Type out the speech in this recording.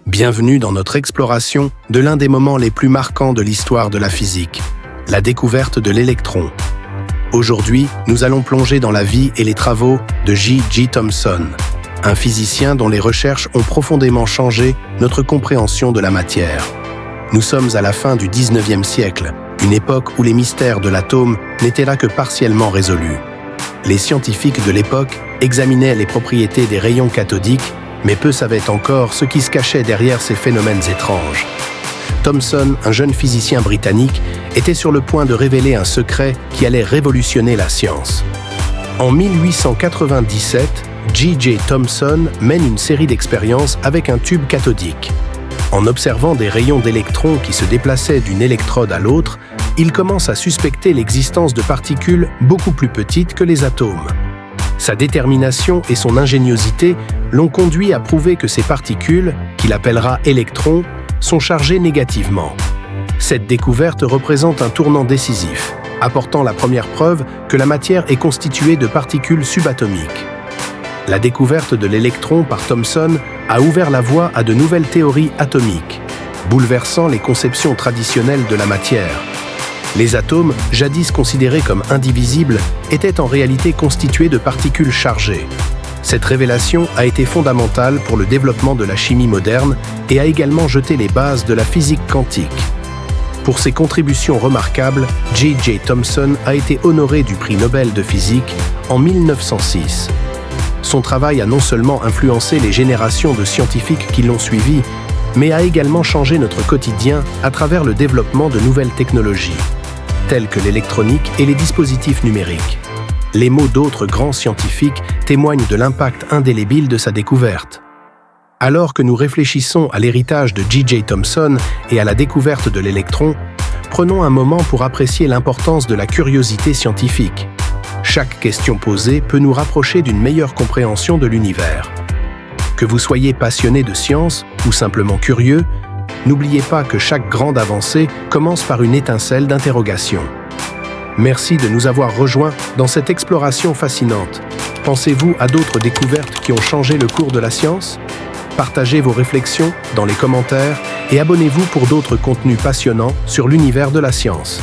Bienvenue dans notre exploration de l'un des moments les plus marquants de l'histoire de la physique, la découverte de l'électron. Aujourd'hui, nous allons plonger dans la vie et les travaux de J.J. Thomson, un physicien dont les recherches ont profondément changé notre compréhension de la matière. Nous sommes à la fin du 19e siècle, une époque où les mystères de l'atome n'étaient là que partiellement résolus. Les scientifiques de l'époque examinaient les propriétés des rayons cathodiques, mais peu savaient encore ce qui se cachait derrière ces phénomènes étranges. Thomson, un jeune physicien britannique, était sur le point de révéler un secret qui allait révolutionner la science. En 1897, J.J. Thomson mène une série d'expériences avec un tube cathodique. En observant des rayons d'électrons qui se déplaçaient d'une électrode à l'autre, il commence à suspecter l'existence de particules beaucoup plus petites que les atomes. Sa détermination et son ingéniosité l'ont conduit à prouver que ces particules, qu'il appellera électrons, sont chargées négativement. Cette découverte représente un tournant décisif, apportant la première preuve que la matière est constituée de particules subatomiques. La découverte de l'électron par Thomson a ouvert la voie à de nouvelles théories atomiques, bouleversant les conceptions traditionnelles de la matière. Les atomes, jadis considérés comme indivisibles, étaient en réalité constitués de particules chargées. Cette révélation a été fondamentale pour le développement de la chimie moderne et a également jeté les bases de la physique quantique. Pour ses contributions remarquables, J.J. Thomson a été honoré du prix Nobel de physique en 1906. Son travail a non seulement influencé les générations de scientifiques qui l'ont suivi, mais a également changé notre quotidien à travers le développement de nouvelles technologies, telles que l'électronique et les dispositifs numériques. Les mots d'autres grands scientifiques témoignent de l'impact indélébile de sa découverte. Alors que nous réfléchissons à l'héritage de J.J. Thomson et à la découverte de l'électron, prenons un moment pour apprécier l'importance de la curiosité scientifique. Chaque question posée peut nous rapprocher d'une meilleure compréhension de l'univers. Que vous soyez passionné de science ou simplement curieux, n'oubliez pas que chaque grande avancée commence par une étincelle d'interrogation. Merci de nous avoir rejoints dans cette exploration fascinante. Pensez-vous à d'autres découvertes qui ont changé le cours de la science? Partagez vos réflexions dans les commentaires et abonnez-vous pour d'autres contenus passionnants sur l'univers de la science.